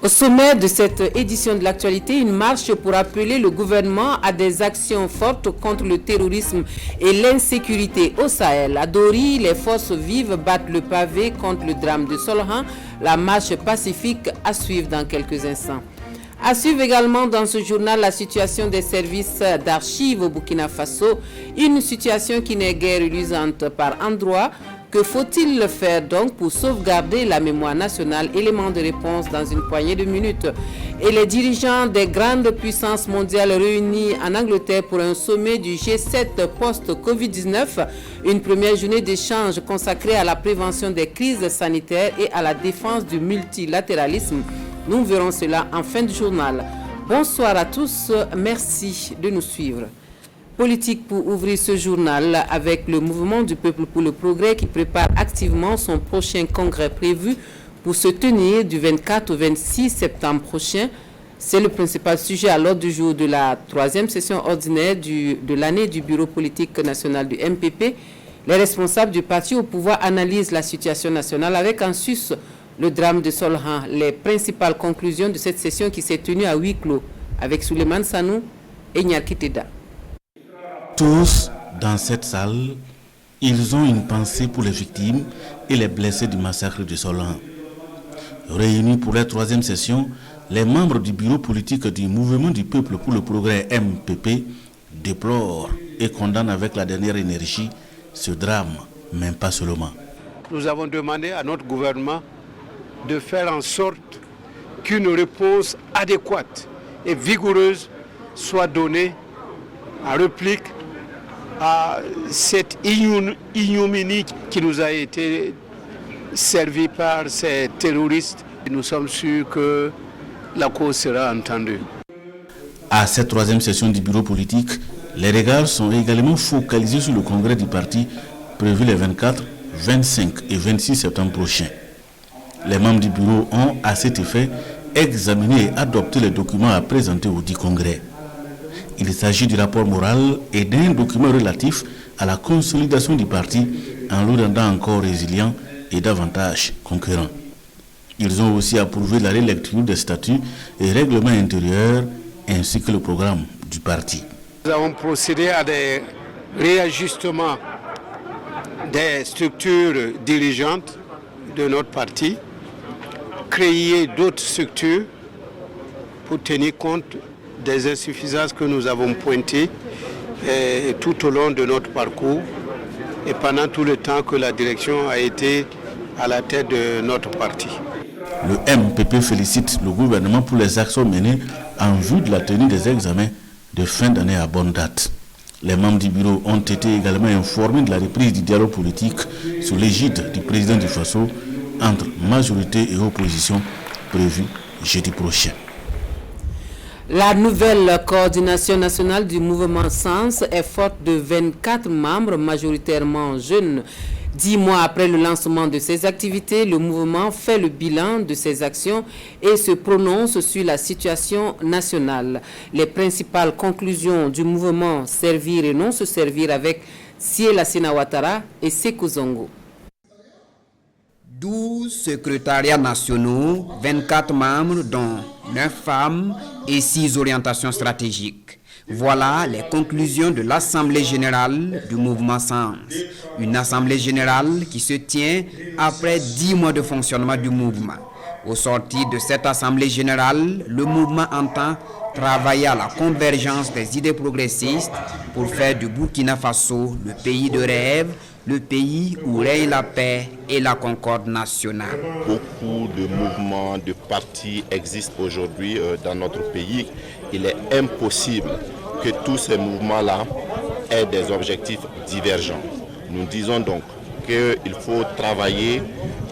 Au sommet de cette édition de l'actualité, une marche pour appeler le gouvernement à des actions fortes contre le terrorisme et l'insécurité au Sahel. À Dori, les forces vives battent le pavé contre le drame de Solohan. La marche pacifique à suivre dans quelques instants. À suivre également dans ce journal la situation des services d'archives au Burkina Faso, une situation qui n'est guère illusoire par endroits. Que faut-il faire donc pour sauvegarder la mémoire nationale? Élément de réponse dans une poignée de minutes. Et les dirigeants des grandes puissances mondiales réunis en Angleterre pour un sommet du G7 post-Covid-19, une première journée d'échange consacrée à la prévention des crises sanitaires et à la défense du multilatéralisme. Nous verrons cela en fin de journal. Bonsoir à tous, merci de nous suivre. Politique pour ouvrir ce journal avec le mouvement du peuple pour le progrès qui prépare activement son prochain congrès prévu pour se tenir du 24 au 26 septembre prochain. C'est le principal sujet à l'ordre du jour de la troisième session ordinaire de l'année du Bureau politique national du MPP. Les responsables du parti au pouvoir analysent la situation nationale avec en sus le drame de Solohan. Les principales conclusions de cette session qui s'est tenue à huis clos avec Souleymane Sanou et Nyarki Teda. Tous, dans cette salle, ils ont une pensée pour les victimes et les blessés du massacre de Solohan. Réunis pour la troisième session, les membres du bureau politique du Mouvement du Peuple pour le Progrès MPP déplorent et condamnent avec la dernière énergie ce drame, mais pas seulement. Nous avons demandé à notre gouvernement de faire en sorte qu'une réponse adéquate et vigoureuse soit donnée en réplique à cette ignominie qui nous a été servie par ces terroristes. Nous sommes sûrs que la cause sera entendue. À cette troisième session du bureau politique, les regards sont également focalisés sur le congrès du parti prévu les 24, 25 et 26 septembre prochains. Les membres du bureau ont, à cet effet, examiné et adopté les documents à présenter au dit congrès. Il s'agit du rapport moral et d'un document relatif à la consolidation du parti en le rendant encore résilient et davantage concurrent. Ils ont aussi approuvé la relecture des statuts et règlements intérieurs ainsi que le programme du parti. Nous avons procédé à des réajustements des structures dirigeantes de notre parti, créer d'autres structures pour tenir compte des insuffisances que nous avons pointées tout au long de notre parcours et pendant tout le temps que la direction a été à la tête de notre parti. Le MPP félicite le gouvernement pour les actions menées en vue de la tenue des examens de fin d'année à bonne date. Les membres du bureau ont été également informés de la reprise du dialogue politique sous l'égide du président du Faso entre majorité et opposition prévue jeudi prochain. La nouvelle coordination nationale du mouvement Sens est forte de 24 membres, majoritairement jeunes. 10 mois après le lancement de ses activités, le mouvement fait le bilan de ses actions et se prononce sur la situation nationale. Les principales conclusions du mouvement servir et non se servir avec Sié Lassina Ouattara et Sékou Zongo. 12 secrétariats nationaux, 24 membres dont 9 femmes et 6 orientations stratégiques. Voilà les conclusions de l'Assemblée générale du mouvement Sens. Une assemblée générale qui se tient après 10 mois de fonctionnement du mouvement. Au sortir de cette assemblée générale, le mouvement entend travailler à la convergence des idées progressistes pour faire du Burkina Faso le pays de rêve, le pays où règne la paix et la concorde nationale. Beaucoup de mouvements, de partis existent aujourd'hui dans notre pays. Il est impossible que tous ces mouvements-là aient des objectifs divergents. Nous disons donc qu'il faut travailler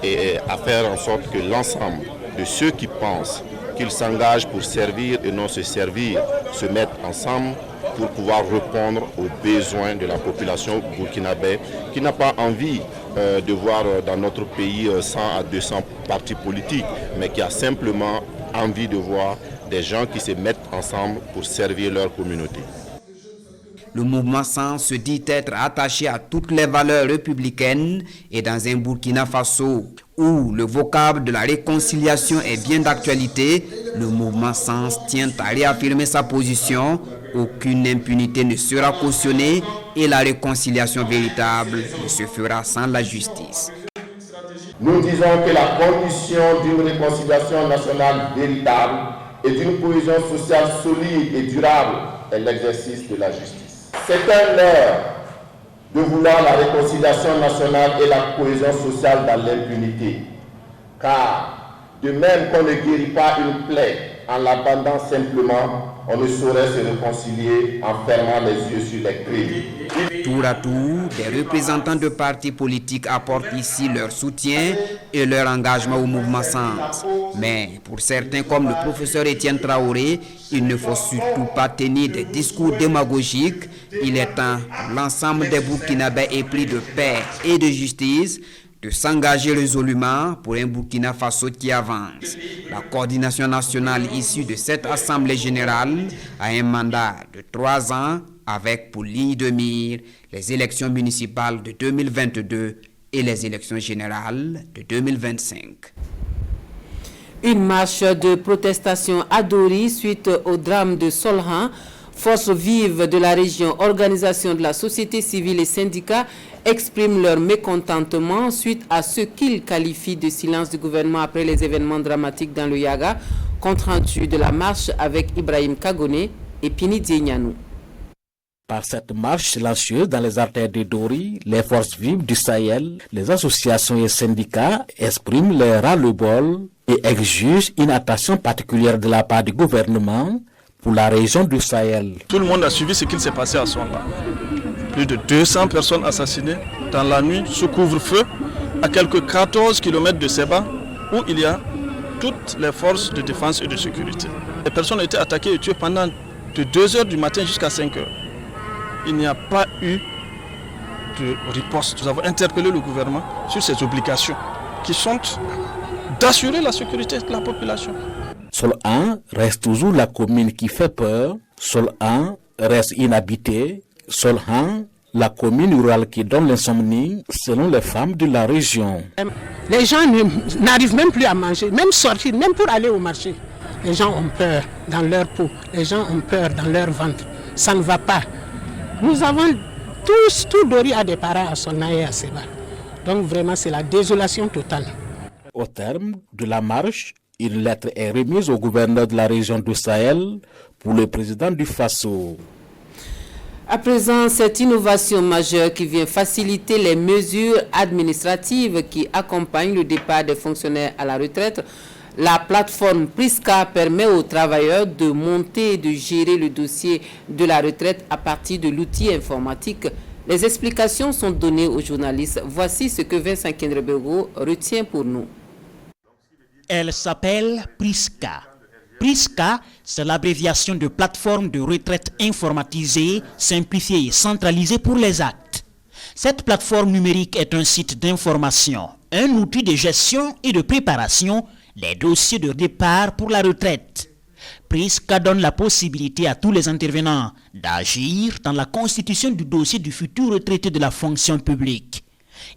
et à faire en sorte que l'ensemble de ceux qui pensent qu'ils s'engagent pour servir et non se servir se mettent ensemble pour pouvoir répondre aux besoins de la population burkinabé qui n'a pas envie de voir dans notre pays 100 à 200 partis politiques, mais qui a simplement envie de voir des gens qui se mettent ensemble pour servir leur communauté. Le mouvement Sens se dit être attaché à toutes les valeurs républicaines et dans un Burkina Faso où le vocable de la réconciliation est bien d'actualité, le mouvement Sens tient à réaffirmer sa position. Aucune impunité ne sera cautionnée et la réconciliation véritable ne se fera sans la justice. Nous disons que la condition d'une réconciliation nationale véritable et d'une cohésion sociale solide et durable est l'exercice de la justice. C'est un leurre de vouloir la réconciliation nationale et la cohésion sociale dans l'impunité. Car de même qu'on ne guérit pas une plaie en la bandant simplement, on ne saurait se réconcilier en fermant les yeux sur les crimes. Tour à tour, des représentants de partis politiques apportent ici leur soutien et leur engagement au mouvement Sens. Mais pour certains comme le professeur Étienne Traoré, il ne faut surtout pas tenir des discours démagogiques. Il est temps pour l'ensemble des Burkinabés épris de paix et de justice de s'engager résolument pour un Burkina Faso qui avance. La coordination nationale issue de cette Assemblée générale a un mandat de 3 ans avec pour ligne de mire les élections municipales de 2022 et les élections générales de 2025. Une marche de protestation à Dori suite au drame de Solhan. Forces vives de la région, organisations de la société civile et syndicats expriment leur mécontentement suite à ce qu'ils qualifient de silence du gouvernement après les événements dramatiques dans le Yaga. Compte rendu de la marche avec Ibrahim Kagone et Pini Dienyanou. Par cette marche silencieuse dans les artères de Dori, les forces vives du Sahel, les associations et syndicats expriment leur ras-le-bol et exigent une attention particulière de la part du gouvernement pour la région du Sahel. Tout le monde a suivi ce qu'il s'est passé à Solhan. Plus de 200 personnes assassinées dans la nuit sous couvre-feu à quelques 14 km de Seba où il y a toutes les forces de défense et de sécurité. Les personnes ont été attaquées et tuées pendant de 2h du matin jusqu'à 5h. Il n'y a pas eu de riposte. Nous avons interpellé le gouvernement sur ses obligations qui sont d'assurer la sécurité de la population. Solhan reste toujours la commune qui fait peur. Solhan reste inhabité. Solhan, la commune rurale qui donne l'insomnie selon les femmes de la région. Les gens n'arrivent même plus à manger, même sortir, même pour aller au marché. Les gens ont peur dans leur peau, les gens ont peur dans leur ventre. Ça ne va pas. Nous avons tout Dori a des parents à Solhan et à Seba. Donc vraiment c'est la désolation totale. Au terme de la marche, une lettre est remise au gouverneur de la région du Sahel pour le président du Faso. À présent, cette innovation majeure qui vient faciliter les mesures administratives qui accompagnent le départ des fonctionnaires à la retraite, la plateforme Prisca permet aux travailleurs de monter et de gérer le dossier de la retraite à partir de l'outil informatique. Les explications sont données aux journalistes. Voici ce que Vincent Kendrebego retient pour nous. Elle s'appelle Prisca. Prisca, c'est l'abréviation de plateforme de retraite informatisée, simplifiée et centralisée pour les actes. Cette plateforme numérique est un site d'information, un outil de gestion et de préparation des dossiers de départ pour la retraite. Prisca donne la possibilité à tous les intervenants d'agir dans la constitution du dossier du futur retraité de la fonction publique.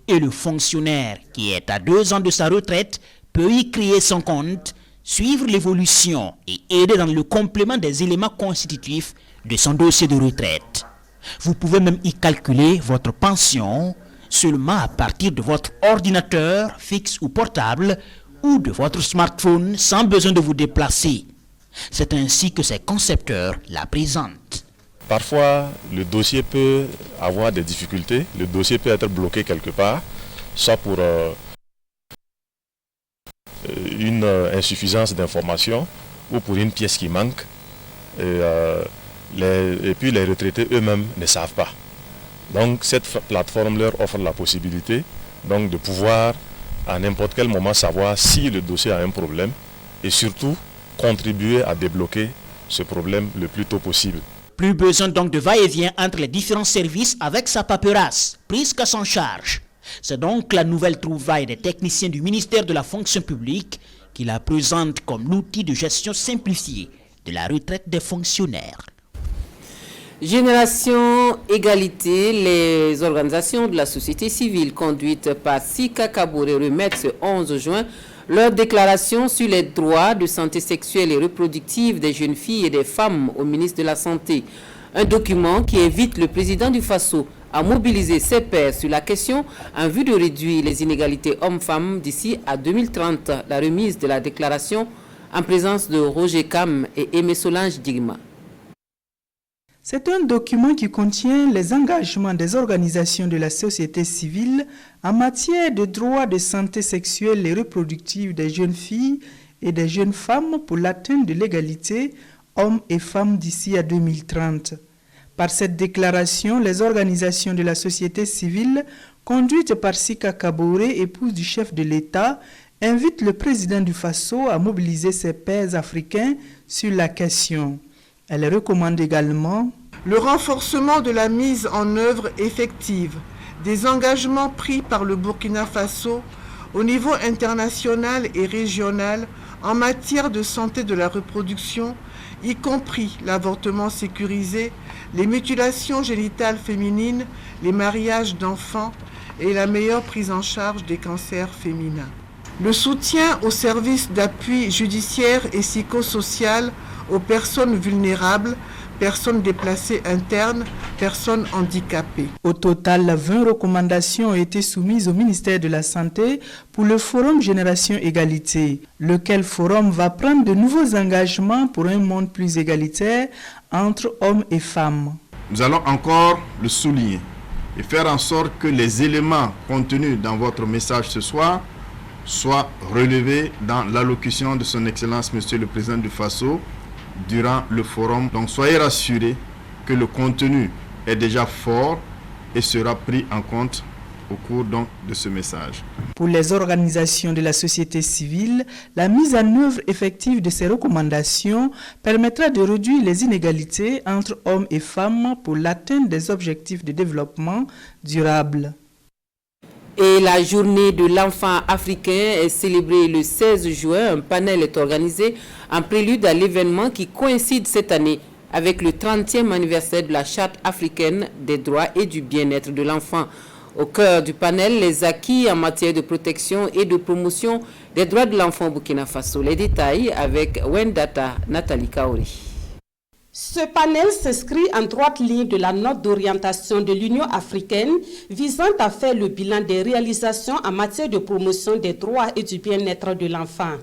Et le fonctionnaire qui est à 2 ans de sa retraite peut y créer son compte, suivre l'évolution et aider dans le complément des éléments constitutifs de son dossier de retraite. Vous pouvez même y calculer votre pension seulement à partir de votre ordinateur fixe ou portable ou de votre smartphone sans besoin de vous déplacer. C'est ainsi que ses concepteurs la présentent. Parfois, le dossier peut avoir des difficultés, le dossier peut être bloqué quelque part, soit pour une insuffisance d'information ou pour une pièce qui manque. Et puis les retraités eux-mêmes ne savent pas. Donc cette plateforme leur offre la possibilité donc, de pouvoir à n'importe quel moment savoir si le dossier a un problème et surtout contribuer à débloquer ce problème le plus tôt possible. Plus besoin donc de va-et-vient entre les différents services avec sa paperasse, Prisca s'en charge. C'est donc la nouvelle trouvaille des techniciens du ministère de la fonction publique qui la présente comme l'outil de gestion simplifié de la retraite des fonctionnaires. Génération Égalité, les organisations de la société civile conduites par Sika Kabouré remettent ce 11 juin leur déclaration sur les droits de santé sexuelle et reproductive des jeunes filles et des femmes au ministre de la Santé. Un document qui invite le président du Faso à mobiliser ses pairs sur la question en vue de réduire les inégalités hommes-femmes d'ici à 2030. La remise de la déclaration en présence de Roger Kam et Aimé Solange Digma. C'est un document qui contient les engagements des organisations de la société civile en matière de droits de santé sexuelle et reproductive des jeunes filles et des jeunes femmes pour l'atteinte de l'égalité hommes et femmes d'ici à 2030. Par cette déclaration, les organisations de la société civile, conduites par Sika Kabouré, épouse du chef de l'État, invitent le président du Faso à mobiliser ses pairs africains sur la question. Elle recommande également le renforcement de la mise en œuvre effective des engagements pris par le Burkina Faso au niveau international et régional en matière de santé de la reproduction, y compris l'avortement sécurisé, les mutilations génitales féminines, les mariages d'enfants et la meilleure prise en charge des cancers féminins. Le soutien aux services d'appui judiciaire et psychosocial aux personnes vulnérables, personnes déplacées internes, personnes handicapées. Au total, 20 recommandations ont été soumises au ministère de la Santé pour le Forum Génération Égalité, lequel forum va prendre de nouveaux engagements pour un monde plus égalitaire entre hommes et femmes. Nous allons encore le souligner et faire en sorte que les éléments contenus dans votre message ce soir soient relevés dans l'allocution de son Excellence Monsieur le Président du Faso durant le forum. Donc soyez rassurés que le contenu est déjà fort et sera pris en compte au cours donc de ce message. Pour les organisations de la société civile, la mise en œuvre effective de ces recommandations permettra de réduire les inégalités entre hommes et femmes pour l'atteinte des objectifs de développement durable. Et la journée de l'enfant africain est célébrée le 16 juin. Un panel est organisé en prélude à l'événement qui coïncide cette année avec le 30e anniversaire de la Charte africaine des droits et du bien-être de l'enfant. Au cœur du panel, les acquis en matière de protection et de promotion des droits de l'enfant au Burkina Faso. Les détails avec Wendata Nathalie Kaori. Ce panel s'inscrit en droite ligne de la note d'orientation de l'Union africaine visant à faire le bilan des réalisations en matière de promotion des droits et du bien-être de l'enfant.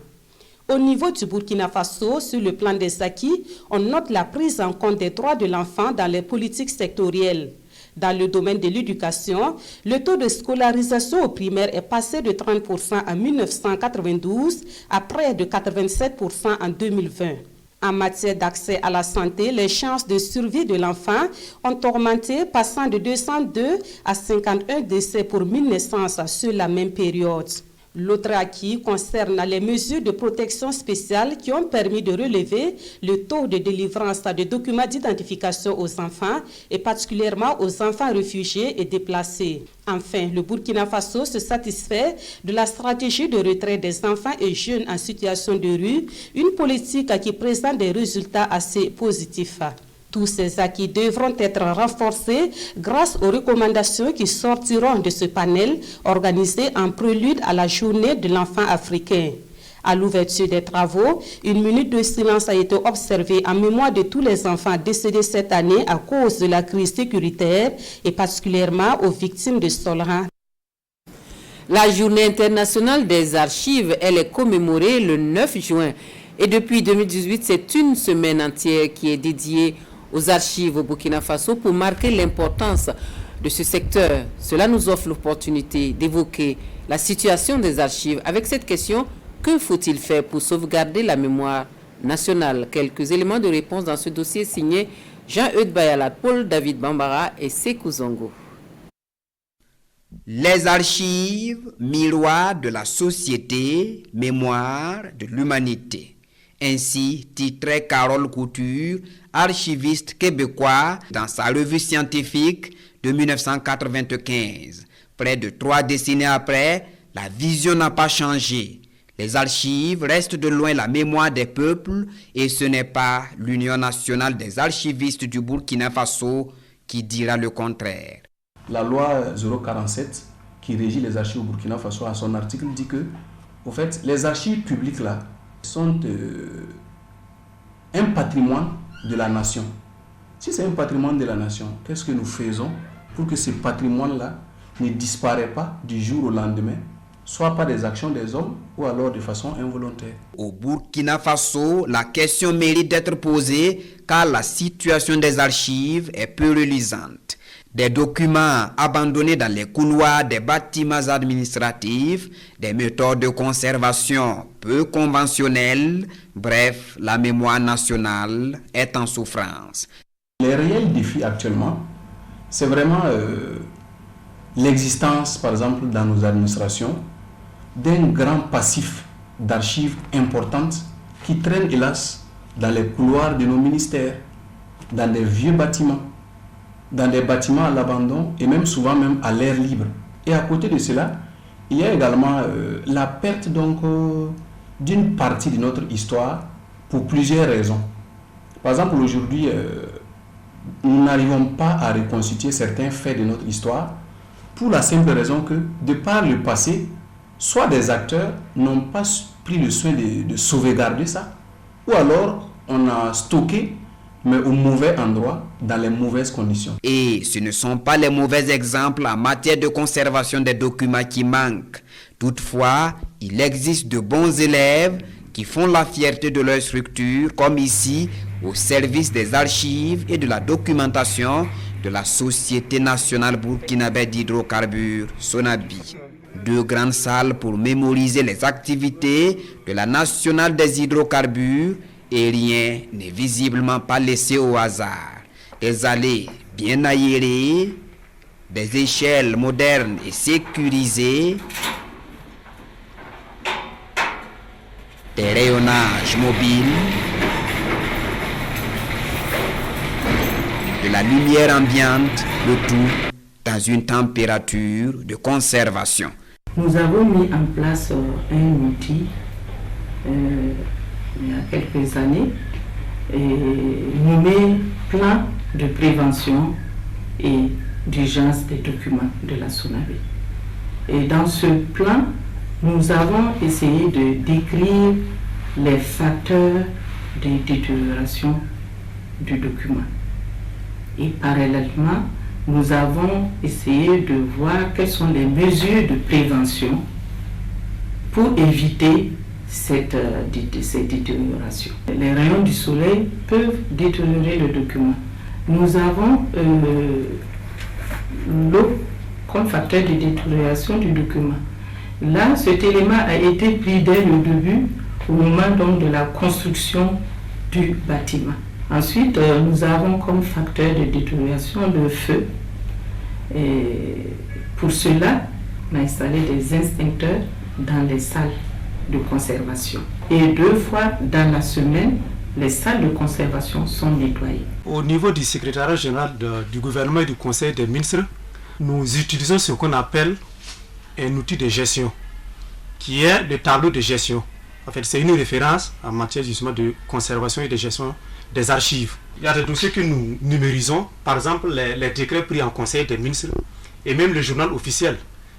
Au niveau du Burkina Faso, sur le plan des acquis, on note la prise en compte des droits de l'enfant dans les politiques sectorielles. Dans le domaine de l'éducation, le taux de scolarisation au primaire est passé de 30% en 1992 à près de 87% en 2020. En matière d'accès à la santé, les chances de survie de l'enfant ont augmenté, passant de 202 à 51 décès pour 1000 naissances sur la même période. L'autre acquis concerne les mesures de protection spéciale qui ont permis de relever le taux de délivrance de documents d'identification aux enfants et particulièrement aux enfants réfugiés et déplacés. Enfin, le Burkina Faso se satisfait de la stratégie de retrait des enfants et jeunes en situation de rue, une politique qui présente des résultats assez positifs. Tous ces acquis devront être renforcés grâce aux recommandations qui sortiront de ce panel organisé en prélude à la journée de l'enfant africain. À l'ouverture des travaux, une minute de silence a été observée en mémoire de tous les enfants décédés cette année à cause de la crise sécuritaire et particulièrement aux victimes de Solran. La journée internationale des archives, elle est commémorée le 9 juin. Et depuis 2018, c'est une semaine entière qui est dédiée aux archives au Burkina Faso pour marquer l'importance de ce secteur. Cela nous offre l'opportunité d'évoquer la situation des archives. Avec cette question, que faut-il faire pour sauvegarder la mémoire nationale? Quelques éléments de réponse dans ce dossier signé Jean-Eudes Bayalat, Paul David Bambara et Sekou Zongo. Les archives, miroir de la société, mémoire de l'humanité. Ainsi titrait Carole Couture, archiviste québécois, dans sa revue scientifique de 1995. Près de 3 décennies après, la vision n'a pas changé. Les archives restent de loin la mémoire des peuples et ce n'est pas l'Union nationale des archivistes du Burkina Faso qui dira le contraire. La loi 047 qui régit les archives au Burkina Faso, à son article, dit que, au fait, les archives publiques là sont un patrimoine de la nation. Si c'est un patrimoine de la nation, qu'est-ce que nous faisons pour que ce patrimoine-là ne disparaisse pas du jour au lendemain, soit par des actions des hommes ou alors de façon involontaire? Au Burkina Faso, la question mérite d'être posée car la situation des archives est peu reluisante. Des documents abandonnés dans les couloirs des bâtiments administratifs, des méthodes de conservation peu conventionnelles, bref, la mémoire nationale est en souffrance. Les réels défis actuellement, c'est vraiment l'existence, par exemple, dans nos administrations, d'un grand passif d'archives importantes qui traînent, hélas, dans les couloirs de nos ministères, dans des vieux bâtiments, dans des bâtiments à l'abandon et même souvent même à l'air libre. Et à côté de cela, il y a également la perte donc d'une partie de notre histoire pour plusieurs raisons. Par exemple, aujourd'hui, nous n'arrivons pas à reconstituer certains faits de notre histoire pour la simple raison que, de par le passé, soit des acteurs n'ont pas pris le soin de sauvegarder ça, ou alors on a stocké, mais au mauvais endroit, dans les mauvaises conditions. Et ce ne sont pas les mauvais exemples en matière de conservation des documents qui manquent. Toutefois, il existe de bons élèves qui font la fierté de leur structure, comme ici, au service des archives et de la documentation de la Société nationale burkinabé d'hydrocarbures, Sonabi. 2 grandes salles pour mémoriser les activités de la nationale des hydrocarbures et rien n'est visiblement pas laissé au hasard. Des allées bien aérées, des échelles modernes et sécurisées, des rayonnages mobiles, de la lumière ambiante, le tout dans une température de conservation. Nous avons mis en place un outil il y a quelques années, nommé plan de prévention et d'urgence des documents de la Sonabi. Et dans ce plan, nous avons essayé de décrire les facteurs de détérioration du document. Et parallèlement, nous avons essayé de voir quelles sont les mesures de prévention pour éviter cette détérioration. Les rayons du soleil peuvent détériorer le document. Nous avons l'eau comme facteur de détérioration du document. Là, cet élément a été pris dès le début, au moment donc de la construction du bâtiment. Ensuite, nous avons comme facteur de détérioration le feu. Et pour cela, on a installé des extincteurs dans les salles de conservation. Et 2 fois dans la semaine, les salles de conservation sont nettoyées. Au niveau du secrétariat général du gouvernement et du conseil des ministres, nous utilisons ce qu'on appelle un outil de gestion, qui est le tableau de gestion. En fait, c'est une référence en matière justement de conservation et de gestion des archives. Il y a des dossiers que nous numérisons, par exemple les décrets pris en conseil des ministres et même le journal officiel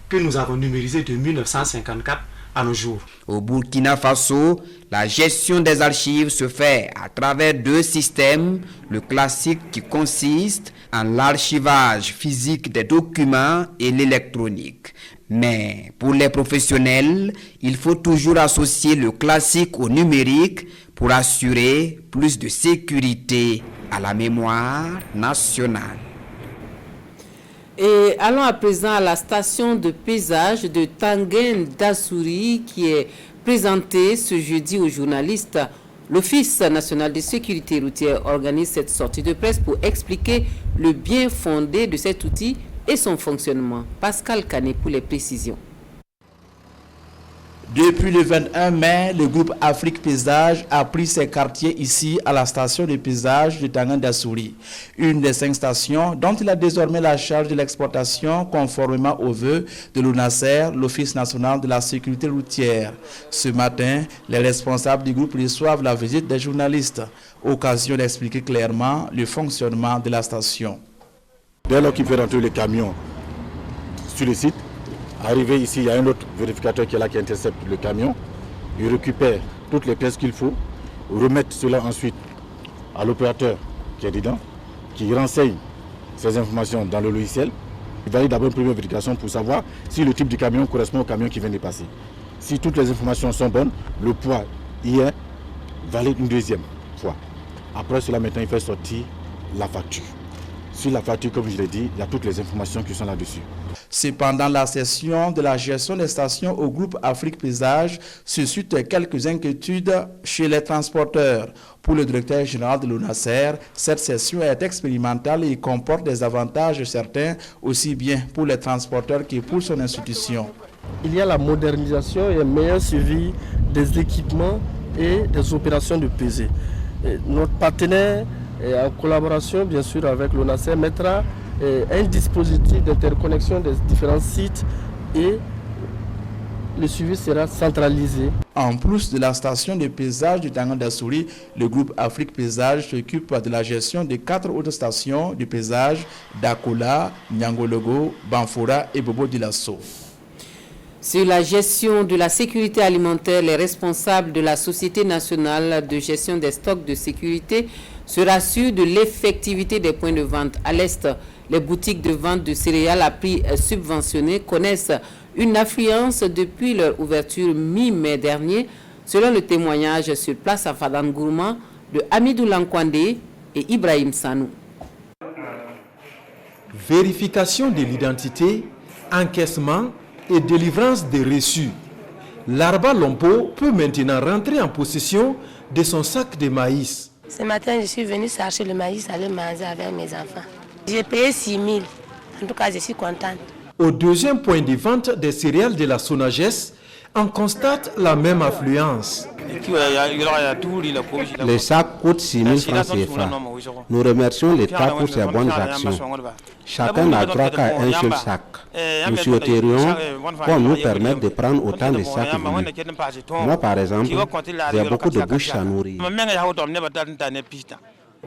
que nous avons numérisé de 1954 à nos jours. Au Burkina Faso, la gestion des archives se fait à travers 2 systèmes, le classique qui consiste en l'archivage physique des documents et l'électronique. Mais pour les professionnels, il faut toujours associer le classique au numérique pour assurer plus de sécurité à la mémoire nationale. Et allons à présent à la station de paysage de Tangen d'Assouri qui est présentée ce jeudi aux journalistes. L'Office national de sécurité routière organise cette sortie de presse pour expliquer le bien fondé de cet outil et son fonctionnement. Pascal Canet pour les précisions. Depuis le 21 mai, le groupe Afrique Paysage a pris ses quartiers ici à la station de paysage de Tangandasouri, une des 5 stations dont il a désormais la charge de l'exploitation conformément aux vœux de l'ONASER, l'Office national de la sécurité routière. Ce matin, les responsables du groupe reçoivent la visite des journalistes, occasion d'expliquer clairement le fonctionnement de la station. Dès lors qu'il fait rentrer le camion sur le site, arrivé ici, il y a un autre vérificateur qui est là qui intercepte le camion. Il récupère toutes les pièces qu'il faut, remettre cela ensuite à l'opérateur qui est dedans, qui renseigne ces informations dans le logiciel. Il valide d'abord une première vérification pour savoir si le type de camion correspond au camion qui vient de passer. Si toutes les informations sont bonnes, le poids y est, valide une deuxième fois. Après cela, maintenant, il fait sortir la facture. Sur la facture, comme je l'ai dit, il y a toutes les informations qui sont là-dessus. Cependant, la session de la gestion des stations au groupe Afrique Paysage suscite quelques inquiétudes chez les transporteurs. Pour le directeur général de l'ONASER, cette session est expérimentale et comporte des avantages certains, aussi bien pour les transporteurs que pour son institution. Il y a la modernisation et un meilleur suivi des équipements et des opérations de pesée. Notre partenaire, en collaboration bien sûr avec l'ONASER, mettra un dispositif d'interconnexion des différents sites et le suivi sera centralisé. En plus de la station de paysage de Tangandasouri, le groupe Afrique Paysage s'occupe de la gestion de 4 autres stations de paysage d'Akola, Nyangologo, Banfora et Bobo Dilasso. Sur la gestion de la sécurité alimentaire, les responsables de la Société nationale de gestion des stocks de sécurité se rassurent de l'effectivité des points de vente. À l'Est, les boutiques de vente de céréales à prix subventionnés connaissent une affluence depuis leur ouverture mi-mai dernier, selon le témoignage sur place à Fadangourma de Hamidou Lankwande et Ibrahim Sanou. Vérification de l'identité, encaissement et délivrance des reçus. Larba Lompo peut maintenant rentrer en possession de son sac de maïs. Ce matin, je suis venue chercher le maïs, aller manger avec mes enfants. J'ai payé 6 000. En tout cas, je suis contente. Au deuxième point de vente des céréales de la Sonagès, on constate la même affluence. Les sacs coûtent 6 000 francs CFA. Nous remercions l'État pour ses bonnes actions. Chacun n'a droit qu'à un seul sac. Nous souhaiterions qu'on nous permette de prendre autant de sacs voulus. Moi, par exemple, j'ai beaucoup de bouches à nourrir.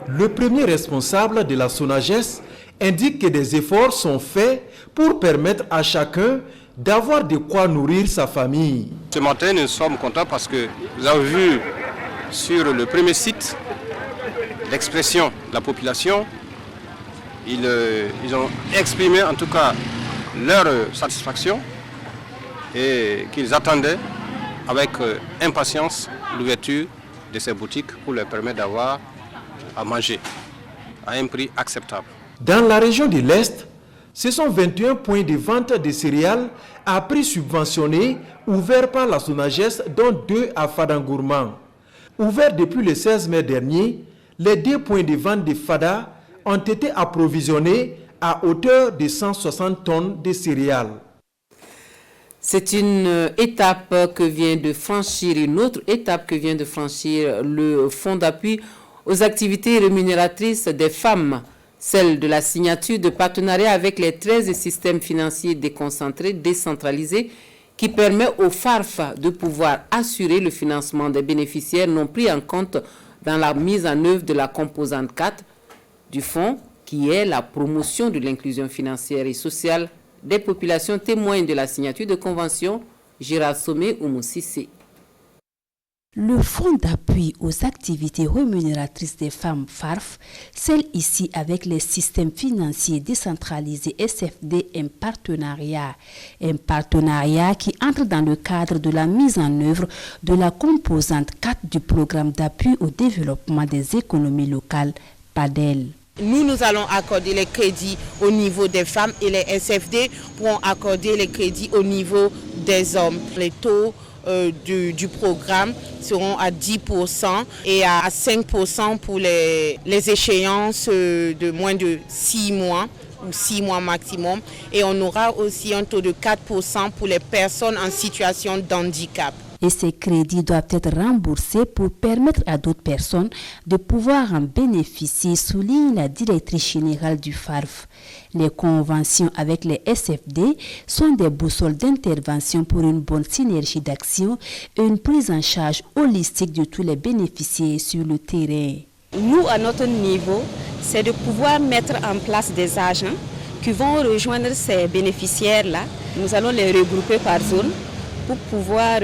Le premier responsable de la Sonagès indique que des efforts sont faits pour permettre à chacun d'avoir de quoi nourrir sa famille. Ce matin, nous sommes contents parce que vous avez vu sur le premier site l'expression de la population. Ils ont exprimé en tout cas leur satisfaction et qu'ils attendaient avec impatience l'ouverture de ces boutiques pour leur permettre d'avoir à manger à un prix acceptable. Dans la région de l'Est, ce sont 21 points de vente de céréales à prix subventionné ouverts par la Sonagès, dont 2 à Fadangourma. Ouverts depuis le 16 mai dernier, les 2 points de vente de Fada ont été approvisionnés à hauteur de 160 tonnes de céréales. C'est une étape que vient de franchir, une autre étape que vient de franchir le Fonds d'appui aux activités rémunératrices des femmes, celle de la signature de partenariat avec les 13 systèmes financiers déconcentrés, décentralisés, qui permet aux FARF de pouvoir assurer le financement des bénéficiaires non pris en compte dans la mise en œuvre de la composante 4 du fonds, qui est la promotion de l'inclusion financière et sociale des populations témoins de la signature de convention. Gérard Sommet ou Moussissé. Le Fonds d'appui aux activités rémunératrices des femmes FARF, celle ici avec les systèmes financiers décentralisés SFD, un partenariat qui entre dans le cadre de la mise en œuvre de la composante 4 du programme d'appui au développement des économies locales, PADEL. Nous allons accorder les crédits au niveau des femmes et les SFD pourront accorder les crédits au niveau des hommes. Les taux du programme seront à 10% et à 5% pour les échéances de moins de 6 mois ou 6 mois maximum. Et on aura aussi un taux de 4% pour les personnes en situation d'handicap. Et ces crédits doivent être remboursés pour permettre à d'autres personnes de pouvoir en bénéficier, souligne la directrice générale du FARF. Les conventions avec les SFD sont des boussoles d'intervention pour une bonne synergie d'action et une prise en charge holistique de tous les bénéficiaires sur le terrain. Nous, à notre niveau, c'est de pouvoir mettre en place des agents qui vont rejoindre ces bénéficiaires-là. Nous allons les regrouper par zone pour pouvoir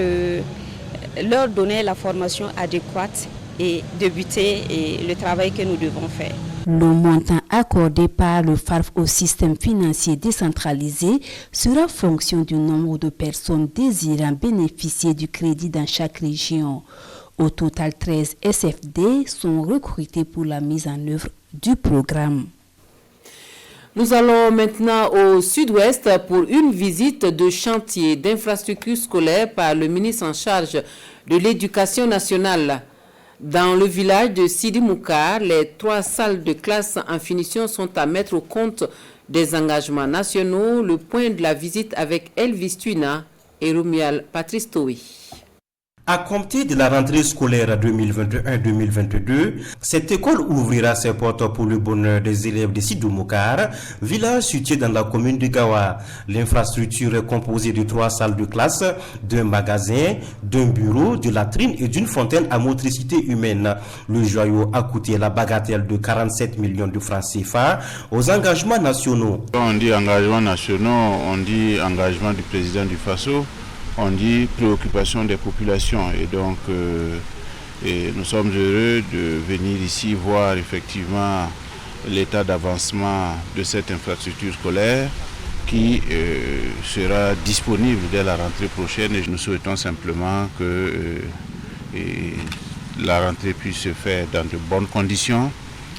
leur donner la formation adéquate et débuter le travail que nous devons faire. Le montant accordé par le FARF au système financier décentralisé sera fonction du nombre de personnes désirant bénéficier du crédit dans chaque région. Au total, 13 SFD sont recrutés pour la mise en œuvre du programme. Nous allons maintenant au sud-ouest pour une visite de chantier d'infrastructures scolaires par le ministre en charge de l'Éducation nationale. Dans le village de Sidi Moukar, les 3 salles de classe en finition sont à mettre au compte des engagements nationaux. Le point de la visite avec Elvis Tuina et Romuald Patristoui. À compter de la rentrée scolaire 2021-2022, cette école ouvrira ses portes pour le bonheur des élèves de Sidou Moukar, village situé dans la commune de Gawa. L'infrastructure est composée de 3 salles de classe, d'un magasin, d'un bureau, de latrines et d'une fontaine à motricité humaine. Le joyau a coûté la bagatelle de 47 millions de francs CFA aux engagements nationaux. Quand on dit engagements nationaux, on dit engagement du président du FASO. On dit préoccupation des populations et donc nous sommes heureux de venir ici voir effectivement l'état d'avancement de cette infrastructure scolaire qui sera disponible dès la rentrée prochaine et nous souhaitons simplement que la rentrée puisse se faire dans de bonnes conditions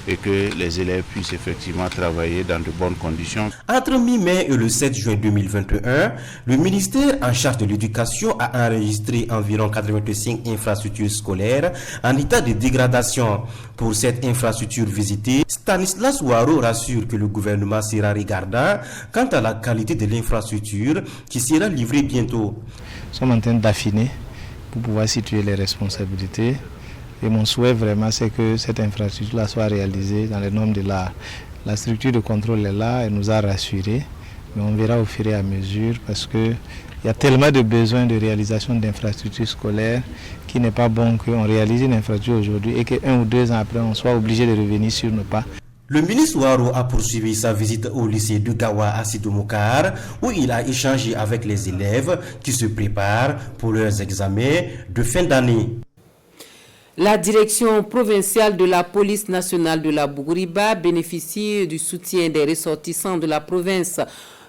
et que les élèves puissent effectivement travailler dans de bonnes conditions. Entre mi-mai et le 7 juin 2021, le ministère en charge de l'éducation a enregistré environ 85 infrastructures scolaires en état de dégradation. Pour cette infrastructure visitée, Stanislas Ouaro rassure que le gouvernement sera regardant quant à la qualité de l'infrastructure qui sera livrée bientôt. Nous sommes en train d'affiner pour pouvoir situer les responsabilités. Et mon souhait vraiment, c'est que cette infrastructure-là soit réalisée dans les normes de l'art. La structure de contrôle est là, elle nous a rassurés, mais on verra au fur et à mesure parce qu'il y a tellement de besoins de réalisation d'infrastructures scolaires qu'il n'est pas bon qu'on réalise une infrastructure aujourd'hui et qu'un ou 2 ans après, on soit obligé de revenir sur nos pas. Le ministre Ouaro a poursuivi sa visite au lycée de Gawa à Sidou Moukar où il a échangé avec les élèves qui se préparent pour leurs examens de fin d'année. La direction provinciale de la police nationale de la Bougriba bénéficie du soutien des ressortissants de la province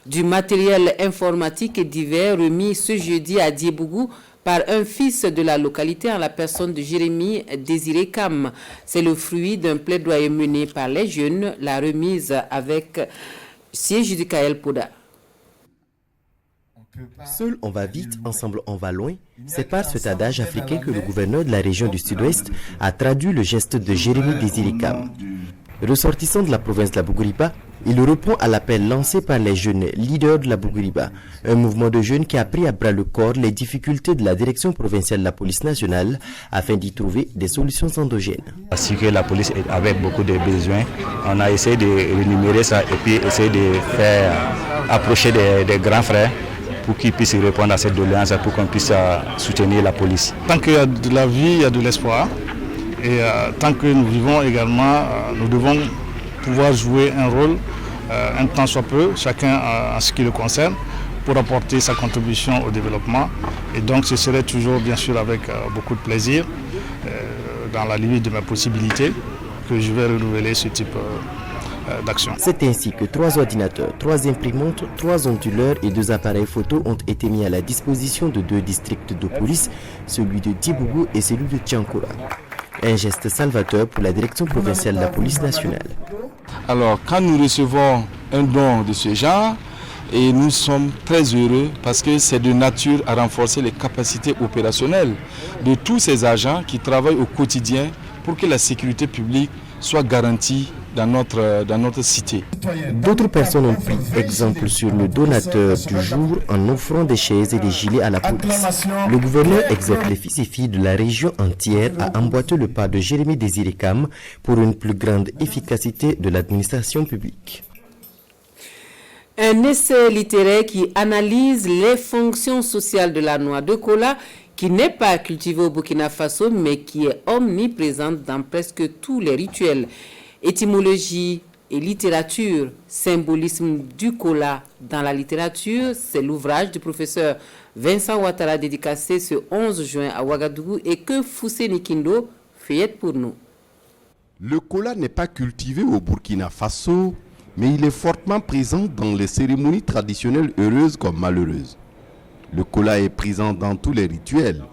du matériel informatique et divers remis ce jeudi à Diebougou par un fils de la localité en la personne de Jérémy Désiré Kam. C'est le fruit d'un plaidoyer mené par les jeunes, la remise avec siège du Kael Poda. Seul on va vite, ensemble on va loin. C'est par cet adage africain que le gouverneur de la région du Sud-Ouest a traduit le geste de Jérémy Désiré Kam. Ressortissant de la province de la Bougriba, il répond à l'appel lancé par les jeunes leaders de la Bougriba, un mouvement de jeunes qui a pris à bras le corps les difficultés de la direction provinciale de la police nationale afin d'y trouver des solutions endogènes. Parce que la police avait beaucoup de besoins, on a essayé de rémunérer ça et puis essayer de faire approcher des grands frères pour qu'ils puissent répondre à cette doléance, pour qu'on puisse soutenir la police. Tant qu'il y a de la vie, il y a de l'espoir. Et tant que nous vivons également, nous devons pouvoir jouer un rôle, un temps soit peu, chacun en ce qui le concerne, pour apporter sa contribution au développement. Et donc ce serait toujours bien sûr avec beaucoup de plaisir, dans la limite de mes possibilités, que je vais renouveler ce type d'action. C'est ainsi que 3 ordinateurs, 3 imprimantes, 3 onduleurs et 2 appareils photo ont été mis à la disposition de 2 districts de police, celui de Diebougou et celui de Tchankura. Un geste salvateur pour la direction provinciale de la police nationale. Alors, quand nous recevons un don de ce genre, et nous sommes très heureux parce que c'est de nature à renforcer les capacités opérationnelles de tous ces agents qui travaillent au quotidien pour que la sécurité publique soit garantie dans notre cité. D'autres personnes ont pris exemple sur le donateur du jour en offrant des chaises et des gilets à la police. Le gouverneur exhorte les fils et filles de la région entière à emboîter le pas de Jérémy Désiré Kam pour une plus grande efficacité de l'administration publique. Un essai littéraire qui analyse les fonctions sociales de la noix de cola, qui n'est pas cultivée au Burkina Faso, mais qui est omniprésente dans presque tous les rituels. Étymologie et littérature, symbolisme du cola dans la littérature, c'est l'ouvrage du professeur Vincent Ouattara dédicacé ce 11 juin à Ouagadougou et que Foussé Nikindo feuillette pour nous. Le cola n'est pas cultivé au Burkina Faso, mais il est fortement présent dans les cérémonies traditionnelles heureuses comme malheureuses. Le cola est présent dans tous les rituels,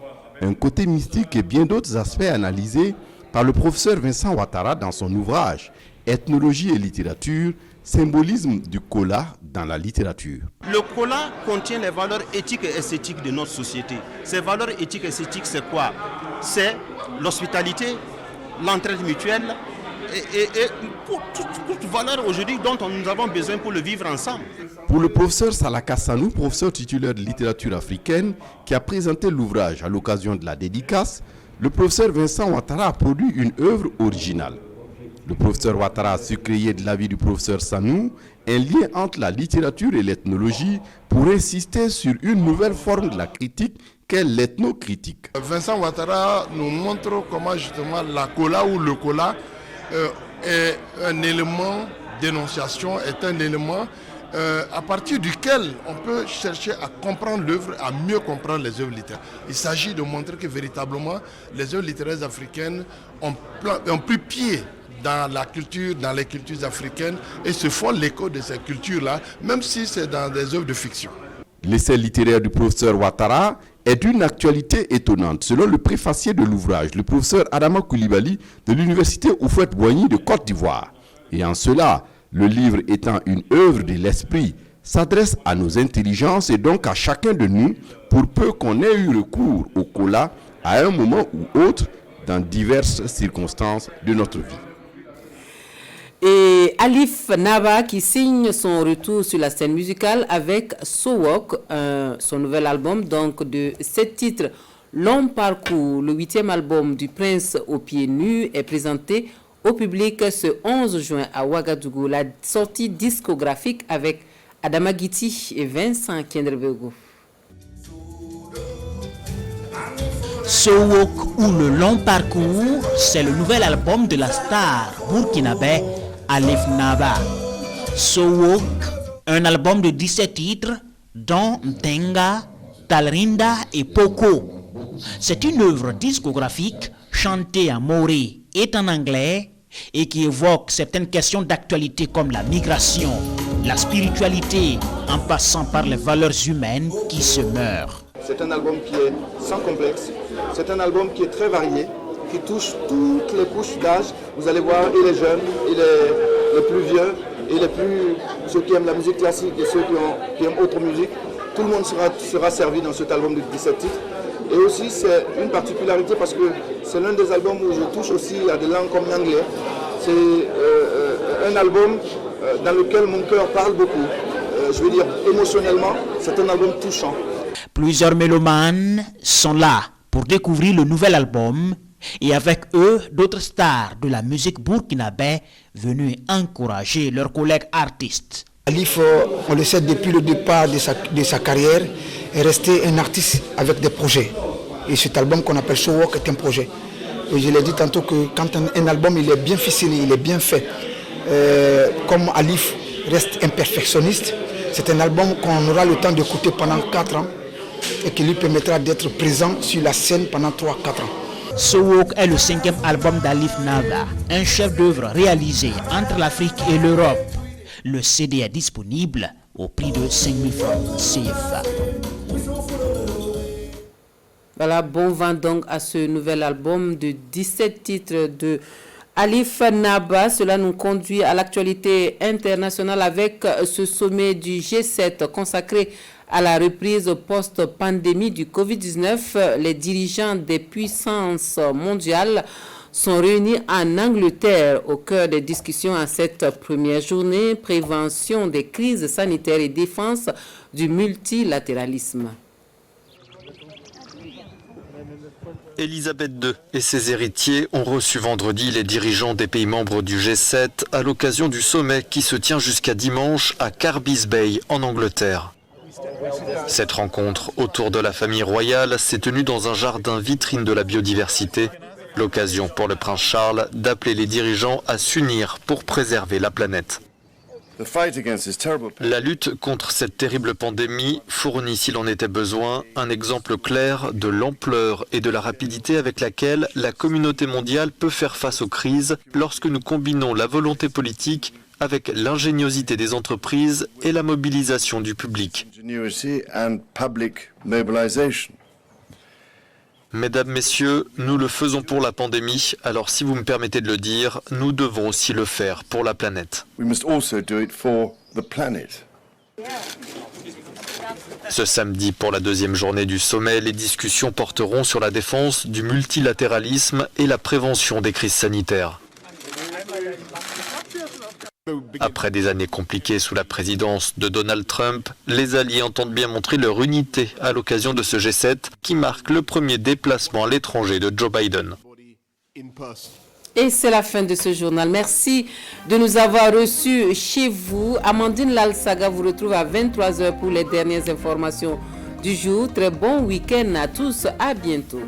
un côté mystique et bien d'autres aspects analysés par le professeur Vincent Ouattara dans son ouvrage « Ethnologie et littérature, symbolisme du cola dans la littérature ». Le cola contient les valeurs éthiques et esthétiques de notre société. Ces valeurs éthiques et esthétiques, c'est quoi? C'est l'hospitalité, l'entraide mutuelle, et toute valeur aujourd'hui dont nous avons besoin pour le vivre ensemble. Pour le professeur Salaka Sanou, professeur titulaire de littérature africaine, qui a présenté l'ouvrage à l'occasion de la dédicace, le professeur Vincent Ouattara a produit une œuvre originale. Le professeur Ouattara a su créer de l'avis du professeur Sanou un lien entre la littérature et l'ethnologie pour insister sur une nouvelle forme de la critique qu'est l'ethnocritique. Vincent Ouattara nous montre comment justement la cola ou le cola est un élément d'énonciation, est un élément à partir duquel on peut chercher à comprendre l'œuvre, à mieux comprendre les œuvres littéraires. Il s'agit de montrer que véritablement les œuvres littéraires africaines ont pris pied dans la culture, dans les cultures africaines et se font l'écho de ces cultures-là, même si c'est dans des œuvres de fiction. L'essai littéraire du professeur Ouattara est d'une actualité étonnante. Selon le préfacier de l'ouvrage, le professeur Adama Koulibaly de l'université Houphouët-Boigny de Côte d'Ivoire. Et en cela, le livre étant une œuvre de l'esprit, s'adresse à nos intelligences et donc à chacun de nous, pour peu qu'on ait eu recours au cola à un moment ou autre dans diverses circonstances de notre vie. Et Alif Naba qui signe son retour sur la scène musicale avec Sowok, son nouvel album donc de 7 titres. Long parcours, le 8e album du Prince aux pieds nus, est présenté au public ce 11 juin à Ouagadougou. La sortie discographique avec Adama Guiti et Vincent Kendrebego. Sowok ou le long parcours, c'est le nouvel album de la star burkinabé Alif Naba. Sowok, un album de 17 titres, dont Ntenga, Talrinda et Poko. C'est une œuvre discographique chantée en moré et en anglais et qui évoque certaines questions d'actualité comme la migration, la spiritualité, en passant par les valeurs humaines qui se meurent. C'est un album qui est sans complexe, c'est un album qui est très varié, qui touche toutes les couches d'âge. Vous allez voir, et les jeunes, et les plus vieux, et ceux qui aiment la musique classique et ceux qui aiment autre musique. Tout le monde sera servi dans cet album de 17 titres. Et aussi, c'est une particularité parce que c'est l'un des albums où je touche aussi à des langues comme l'anglais. C'est un album dans lequel mon cœur parle beaucoup. Je veux dire, émotionnellement, c'est un album touchant. Plusieurs mélomanes sont là pour découvrir le nouvel album et avec eux, d'autres stars de la musique burkinabé venus encourager leurs collègues artistes. Alif, on le sait depuis le départ de sa carrière, est resté un artiste avec des projets. Et cet album qu'on appelle Sowok est un projet. Et je l'ai dit tantôt que quand un album il est bien ficelé, il est bien fait, comme Alif reste un perfectionniste, c'est un album qu'on aura le temps d'écouter pendant 4 ans et qui lui permettra d'être présent sur la scène pendant 3-4 ans. Sowok est le 5e album d'Alif Naba, un chef-d'œuvre réalisé entre l'Afrique et l'Europe. Le CD est disponible au prix de 5 000 francs CFA. Voilà, bon vent donc à ce nouvel album de 17 titres de Alif Naba. Cela nous conduit à l'actualité internationale avec ce sommet du G7 consacré à la reprise post-pandémie du Covid-19. Les dirigeants des puissances mondiales sont réunis en Angleterre au cœur des discussions en cette première journée, prévention des crises sanitaires et défense du multilatéralisme. Elisabeth II et ses héritiers ont reçu vendredi les dirigeants des pays membres du G7 à l'occasion du sommet qui se tient jusqu'à dimanche à Carbis Bay en Angleterre. Cette rencontre autour de la famille royale s'est tenue dans un jardin vitrine de la biodiversité, l'occasion pour le prince Charles d'appeler les dirigeants à s'unir pour préserver la planète. La lutte contre cette terrible pandémie fournit, s'il en était besoin, un exemple clair de l'ampleur et de la rapidité avec laquelle la communauté mondiale peut faire face aux crises lorsque nous combinons la volonté politique avec l'ingéniosité des entreprises et la mobilisation du public. Mesdames, Messieurs, nous le faisons pour la pandémie, alors si vous me permettez de le dire, nous devons aussi le faire pour la planète. Ce samedi, pour la deuxième journée du sommet, les discussions porteront sur la défense du multilatéralisme et la prévention des crises sanitaires. Après des années compliquées sous la présidence de Donald Trump, les alliés entendent bien montrer leur unité à l'occasion de ce G7 qui marque le premier déplacement à l'étranger de Joe Biden. Et c'est la fin de ce journal. Merci de nous avoir reçus chez vous. Amandine Lalsaga vous retrouve à 23h pour les dernières informations du jour. Très bon week-end à tous. À bientôt.